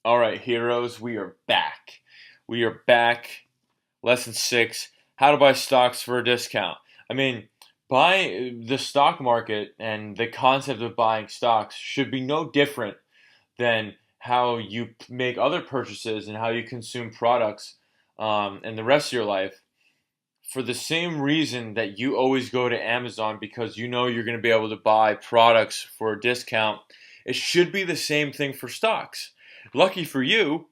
All right, heroes, we are back. We are back. Lesson 6, how to buy stocks for a discount. I mean, buy the stock market and the concept of buying stocks should be no different than how you make other purchases and how you consume products and the rest of your life. For the same reason that you always go to Amazon because you know you're going to be able to buy products for a discount, it should be the same thing for stocks. Lucky for you,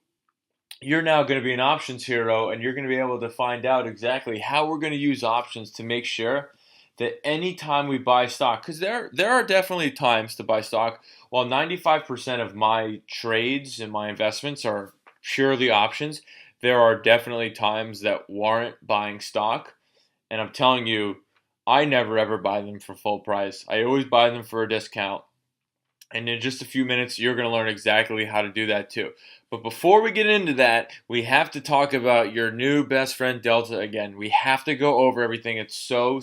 you're now going to be an options hero and you're going to be able to find out exactly how we're going to use options to make sure that anytime we buy stock, because there are definitely times to buy stock, while 95% of my trades and my investments are purely options, there are definitely times that warrant buying stock. And I'm telling you, I never ever buy them for full price. I always buy them for a discount. And in just a few minutes, you're going to learn exactly how to do that too. But before we get into that, we have to talk about your new best friend, Delta, again. We have to go over everything. It's so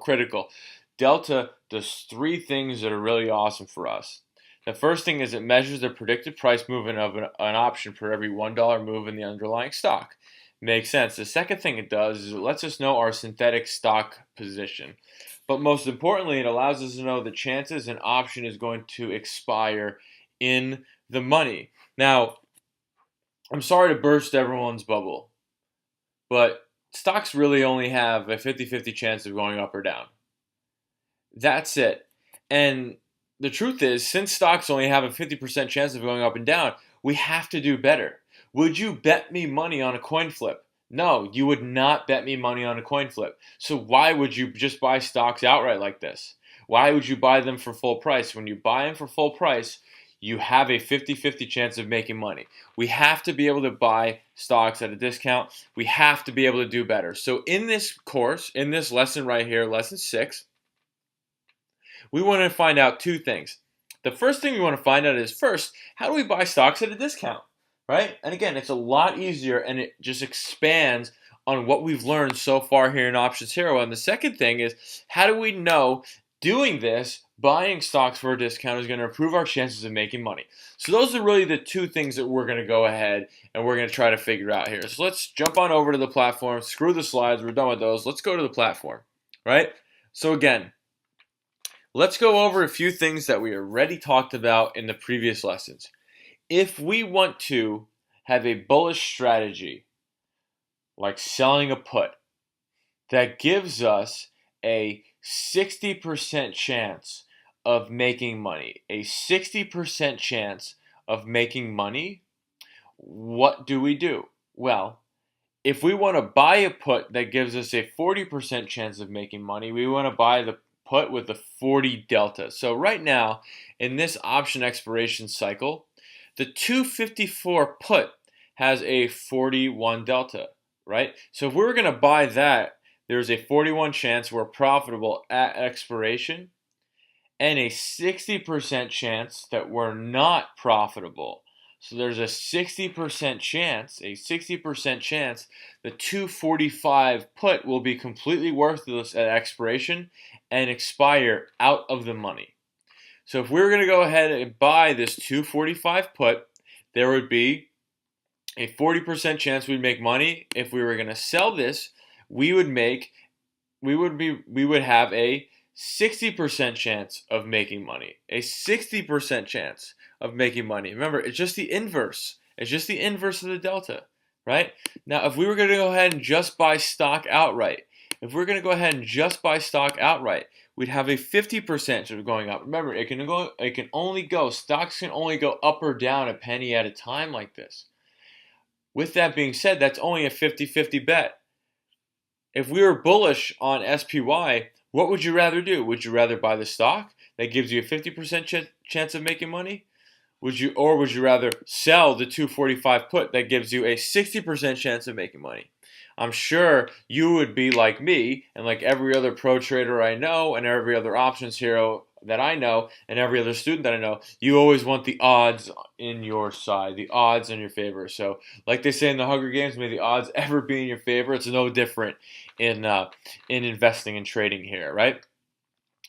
critical. Delta does three things that are really awesome for us. The first thing is it measures the predicted price movement of an option for every $1 move in the underlying stock. Makes sense. The second thing it does is it lets us know our synthetic stock position. But most importantly, it allows us to know the chances an option is going to expire in the money. Now, I'm sorry to burst everyone's bubble, but stocks really only have a 50-50 chance of going up or down. That's it. And the truth is, since stocks only have a 50% chance of going up and down, we have to do better. Would you bet me money on a coin flip? No, you would not bet me money on a coin flip. So why would you just buy stocks outright like this? Why would you buy them for full price? When you buy them for full price, you have a 50-50 chance of making money. We have to be able to buy stocks at a discount. We have to be able to do better. So in this course, in this lesson right here, lesson 6, we want to find out two things. The first thing we want to find out is, first, how do we buy stocks at a discount? Right? And again, it's a lot easier and it just expands on what we've learned so far here in Options Hero. And the second thing is, how do we know doing this, buying stocks for a discount, is going to improve our chances of making money? So those are really the two things that we're going to go ahead and we're going to try to figure out here. So let's jump on over to the platform. Screw the slides. We're done with those. Let's go to the platform. Right? So again, let's go over a few things that we already talked about in the previous lessons. If we want to have a bullish strategy, like selling a put, that gives us a 60% chance of making money, what do we do? Well, if we want to buy a put that gives us a 40% chance of making money, we want to buy the put with a 40 delta. So right now, in this option expiration cycle, the 254 put has a 41 delta, right? So if we were going to buy that, there's a 41 chance we're profitable at expiration and a 60% chance that we're not profitable. So there's a 60% chance, the 245 put will be completely worthless at expiration and expire out of the money. So if we were going to go ahead and buy this 245 put, there would be a 40% chance we'd make money. If we were going to sell this, we would have a 60% chance of making money. A 60% chance of making money. Remember, it's just the inverse. It's just the inverse of the delta, right? Now, if we were going to go ahead and just buy stock outright, we'd have a 50% of going up. Remember, stocks can only go up or down a penny at a time like this. With that being said, that's only a 50-50 bet. If we were bullish on SPY, what would you rather do? Would you rather buy the stock that gives you a 50% chance of making money? Would you rather sell the 245 put that gives you a 60% chance of making money? I'm sure you would be like me and like every other pro trader I know and every other options hero that I know and every other student that I know. You always want the odds in your side, the odds in your favor. So like they say in the Hunger Games, may the odds ever be in your favor. It's no different in investing and trading here, right?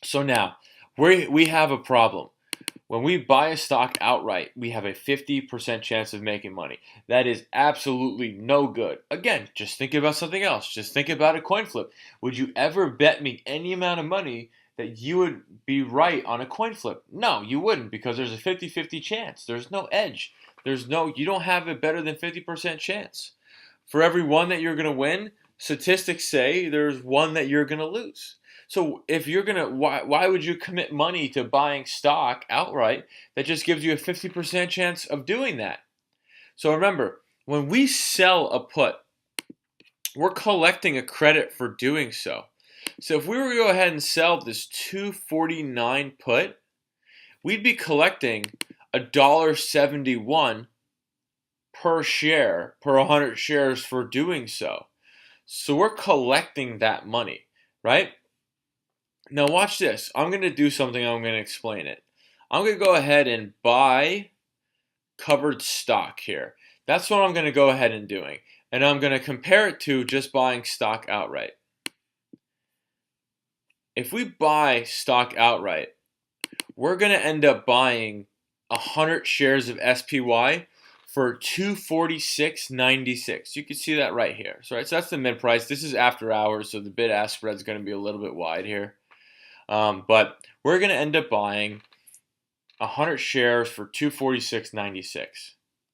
So now we have a problem. When we buy a stock outright, we have a 50% chance of making money. That is absolutely no good. Again, just think about something else. Just think about a coin flip. Would you ever bet me any amount of money that you would be right on a coin flip? No, you wouldn't, because there's a 50-50 chance. There's no edge. You don't have a better than 50% chance. For every one that you're going to win, statistics say there's one that you're going to lose. So if you're going to, why would you commit money to buying stock outright that just gives you a 50% chance of doing that? So remember, when we sell a put, we're collecting a credit for doing so. So if we were to go ahead and sell this 249 put, we'd be collecting $1.71 per share, per 100 shares for doing so. So we're collecting that money, right? Now watch this. I'm going to do something. I'm going to explain it. I'm going to go ahead and buy covered stock here. That's what I'm going to go ahead and doing. And I'm going to compare it to just buying stock outright. If we buy stock outright, we're going to end up buying 100 shares of SPY for $246.96. You can see that right here. So that's the mid price. This is after hours, so the bid-ask spread is going to be a little bit wide here. But we're going to end up buying 100 shares for $246.96.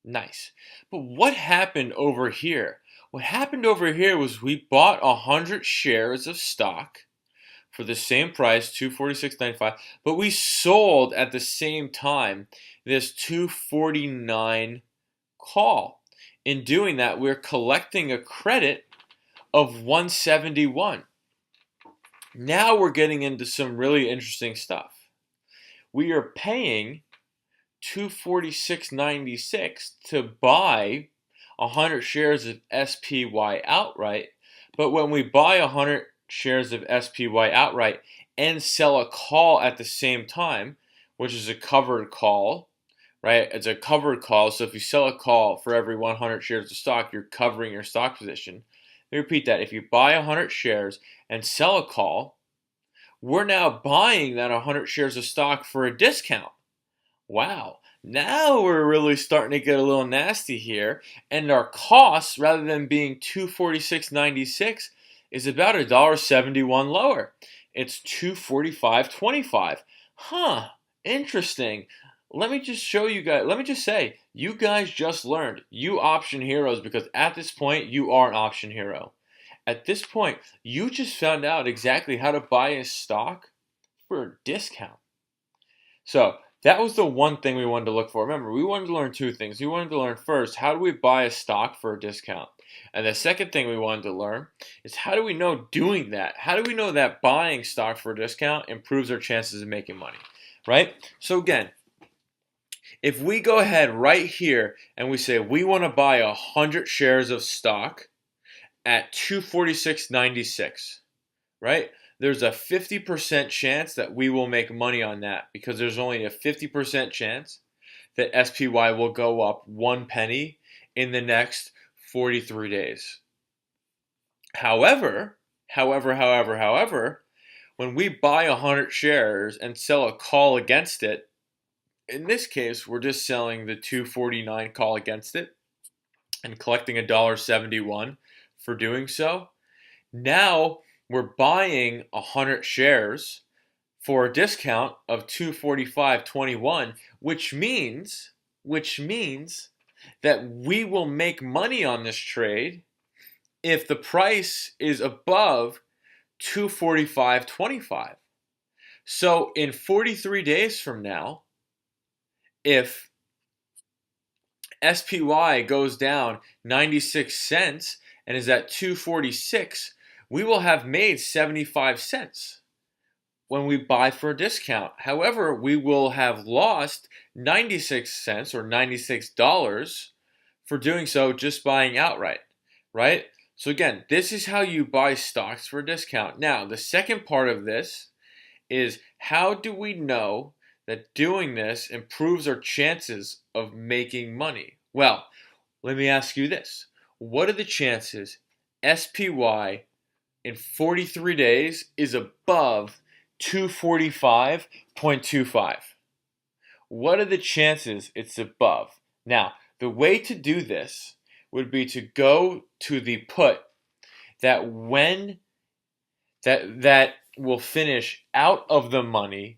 Nice. But what happened over here? What happened over here was we bought 100 shares of stock for the same price, $246.95, but we sold at the same time this $249 call. In doing that, we're collecting a credit of $171. Now we're getting into some really interesting stuff. We are paying $246.96 to buy 100 shares of SPY outright, but when we buy 100 shares of SPY outright and sell a call at the same time, which is a covered call, right? It's a covered call, so if you sell a call for every 100 shares of stock, you're covering your stock position. Let me repeat that. If you buy 100 shares and sell a call, we're now buying that 100 shares of stock for a discount. Wow. Now we're really starting to get a little nasty here, and our costs, rather than being $246.96, is about $1.71 lower. It's $245.25. Huh, interesting. Let me just show you guys, let me just say, you guys just learned, you option heroes, because at this point, you are an option hero. At this point, you just found out exactly how to buy a stock for a discount. So that was the one thing we wanted to look for. Remember, we wanted to learn two things. We wanted to learn first, how do we buy a stock for a discount? And the second thing we wanted to learn is, how do we know doing that? How do we know that buying stock for a discount improves our chances of making money, right? So again, if we go ahead right here and we say we want to buy 100 shares of stock at $246.96, right? There's a 50% chance that we will make money on that, because there's only a 50% chance that SPY will go up 1 penny in the next 43 days. However, when we buy 100 shares and sell a call against it, in this case, we're just selling the 249 call against it and collecting $1.71 for doing so. Now we're buying 100 shares for a discount of $245.21, which means that we will make money on this trade if the price is above $245.25. So in 43 days from now, if SPY goes down 96 cents and is at 246, we will have made 75 cents when we buy for a discount. However, we will have lost 96 cents or $96 for doing so just buying outright, right? So again, this is how you buy stocks for a discount. Now, the second part of this is, how do we know that doing this improves our chances of making money? Well, let me ask you this. What are the chances SPY in 43 days is above 245.25? what are the chances it's above? Now, the way to do this would be to go to the put that when that will finish out of the money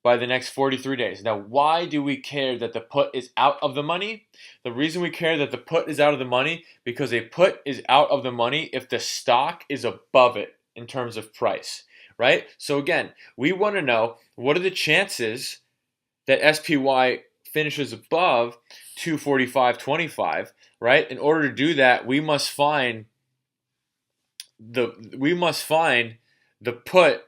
by the next 43 days. Now, why do we care that the put is out of the money? The reason we care that the put is out of the money, because a put is out of the money if the stock is above it in terms of price, right? So again, we want to know, what are the chances that SPY finishes above 245.25, right? In order to do that, we must find the put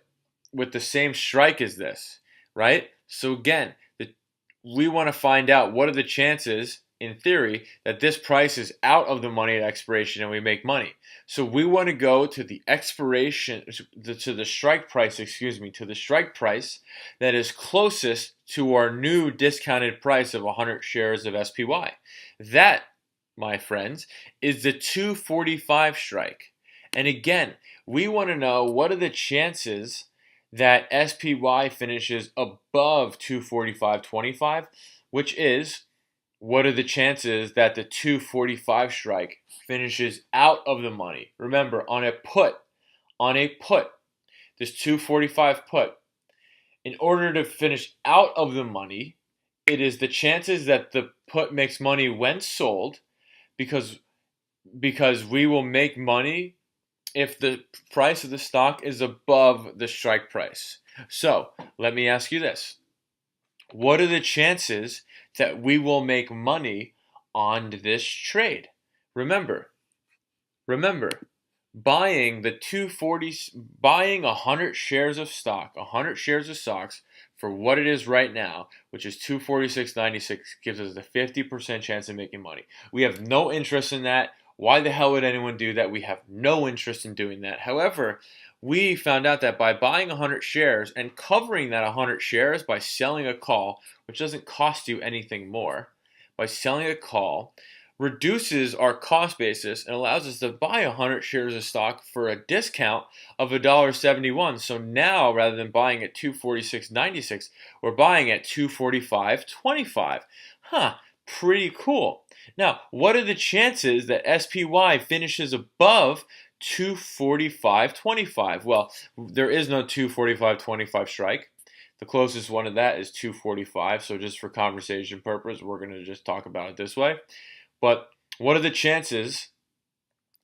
with the same strike as this, right? So again, we want to find out, what are the chances, in theory, that this price is out of the money at expiration and we make money. So we want to go to the expiration, to the strike price, to the strike price that is closest to our new discounted price of 100 shares of SPY. That, my friends, is the 245 strike. And again, we want to know, what are the chances that SPY finishes above 245.25, which is, what are the chances that the 245 strike finishes out of the money? Remember, on a put, this 245 put, in order to finish out of the money, it is the chances that the put makes money when sold, because we will make money if the price of the stock is above the strike price. So let me ask you this. What are the chances that we will make money on this trade? Remember, buying 100 shares of stocks for what it is right now, which is 246.96, gives us the 50% chance of making money. We have no interest in that. Why the hell would anyone do that? We have no interest in doing that. However, we found out that by buying 100 shares and covering that 100 shares by selling a call, which doesn't cost you anything more, by selling a call, reduces our cost basis and allows us to buy 100 shares of stock for a discount of $1.71. So now, rather than buying at 246.96, we're buying at 245.25. Pretty cool. Now, what are the chances that SPY finishes above 245.25? Well, there is no 245.25 strike. The closest one to that is 245. So just for conversation purpose, we're going to just talk about it this way. But what are the chances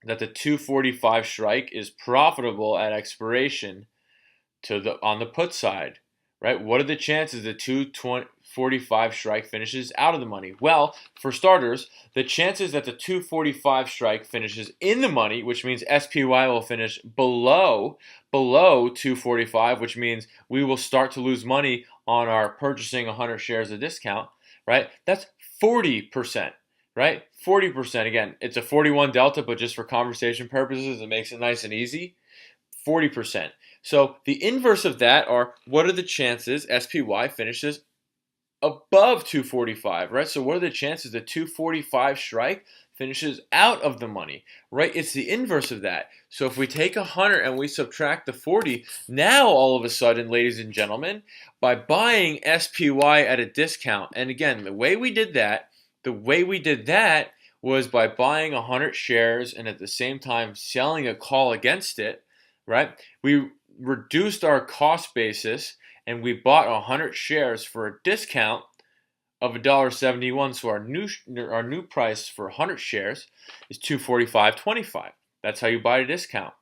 that the 245 strike is profitable at expiration on the put side, right? What are the chances the 245 strike finishes out of the money? Well, for starters, the chances that the 245 strike finishes in the money, which means SPY will finish below 245, which means we will start to lose money on our purchasing 100 shares of discount, right? That's 40%. Right? 40%. Again, it's a 41 delta, but just for conversation purposes, it makes it nice and easy. 40%. So the inverse of that are, what are the chances SPY finishes above 245, right? So what are the chances the 245 strike finishes out of the money, right? It's the inverse of that. So if we take 100 and we subtract the 40, now all of a sudden, ladies and gentlemen, by buying SPY at a discount, and again, the way we did that was by buying 100 shares and at the same time selling a call against it, right? We reduced our cost basis and we bought 100 shares for a discount of $1.71. So our new price for 100 shares is $245.25. That's how you buy a discount.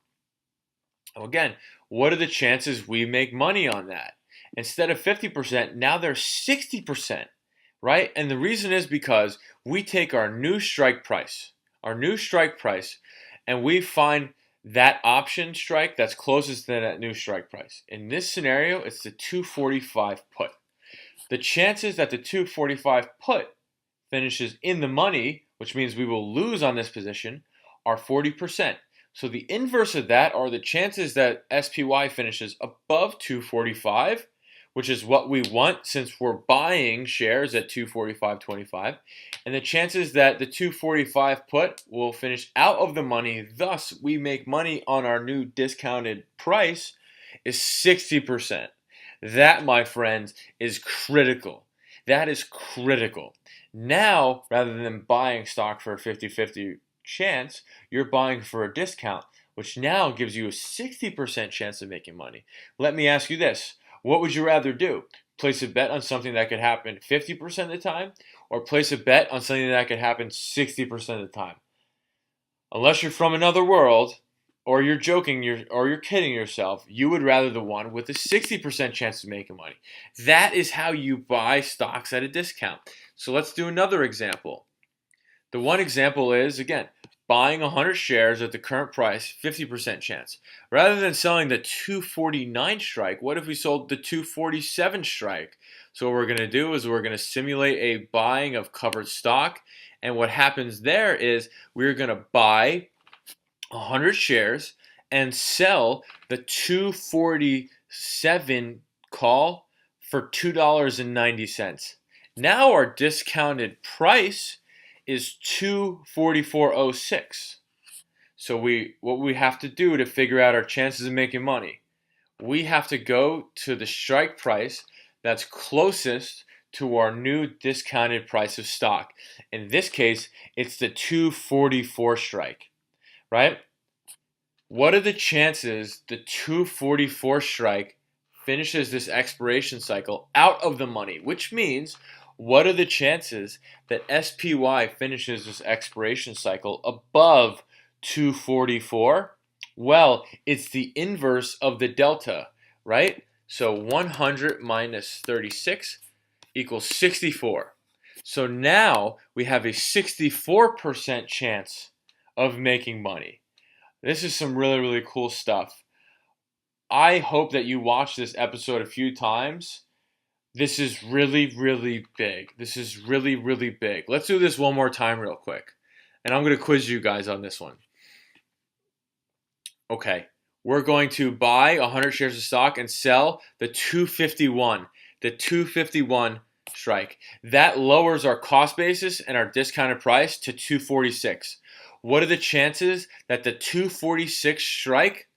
Again, what are the chances we make money on that? Instead of 50%, now they're 60%. Right? And the reason is because we take our new strike price, and we find that option strike that's closest to that new strike price. In this scenario, it's the 245 put. The chances that the 245 put finishes in the money, which means we will lose on this position, are 40%. So the inverse of that are the chances that SPY finishes above 245, which is what we want since we're buying shares at 245.25, and the chances that the 245 put will finish out of the money, thus we make money on our new discounted price, is 60%. That, my friends, is critical. That is critical. Now, rather than buying stock for a 50-50 chance, you're buying for a discount, which now gives you a 60% chance of making money. Let me ask you this. What would you rather do? Place a bet on something that could happen 50% of the time, or place a bet on something that could happen 60% of the time? Unless you're from another world, or you're joking, or you're kidding yourself, you would rather the one with a 60% chance of making money. That is how you buy stocks at a discount. So let's do another example. The one example is, again, buying 100 shares at the current price, 50% chance. Rather than selling the 249 strike, what if we sold the 247 strike? So what we're going to do is we're going to simulate a buying of covered stock. And what happens there is we're going to buy 100 shares and sell the 247 call for $2.90. Now our discounted price is 244.06. So what we have to do to figure out our chances of making money, we have to go to the strike price that's closest to our new discounted price of stock. In this case, it's the 244 strike, right? What are the chances the 244 strike finishes this expiration cycle out of the money? Which means, what are the chances that SPY finishes this expiration cycle above 244? Well, it's the inverse of the delta, right? So 100 minus 36 equals 64. So now we have a 64% chance of making money. This is some really, really cool stuff. I hope that you watch this episode a few times. This is really, really big. This is really, really big. Let's do this one more time real quick. And I'm going to quiz you guys on this one. Okay. We're going to buy 100 shares of stock and sell the 251. The 251 strike. That lowers our cost basis and our discounted price to 246. What are the chances that the 246 strike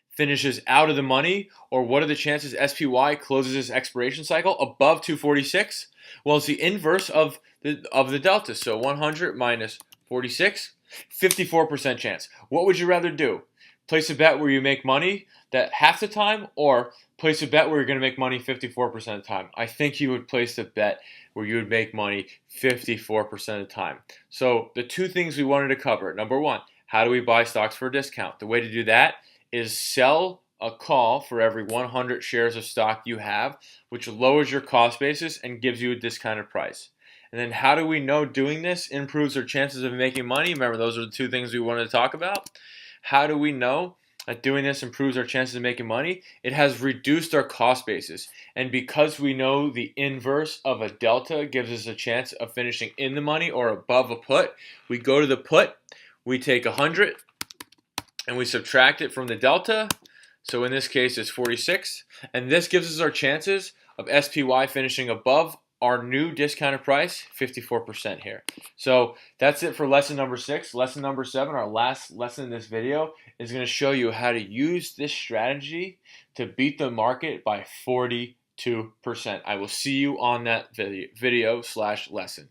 finishes out of the money, or what are the chances SPY closes its expiration cycle above 246? Well, it's the inverse of the delta. So 100 minus 46, 54% chance. What would you rather do? Place a bet where you make money that half the time, or place a bet where you're going to make money 54% of the time? I think you would place a bet where you would make money 54% of the time. So the two things we wanted to cover. Number one, how do we buy stocks for a discount? The way to do that is sell a call for every 100 shares of stock you have, which lowers your cost basis and gives you a discounted price. And then how do we know doing this improves our chances of making money? Remember, those are the two things we wanted to talk about. How do we know that doing this improves our chances of making money? It has reduced our cost basis. And because we know the inverse of a delta gives us a chance of finishing in the money or above a put, we go to the put, we take 100, and we subtract it from the delta. So in this case, it's 46. And this gives us our chances of SPY finishing above our new discounted price, 54% here. So that's it for lesson number 6. Lesson number 7, our last lesson in this video, is going to show you how to use this strategy to beat the market by 42%. I will see you on that video/lesson.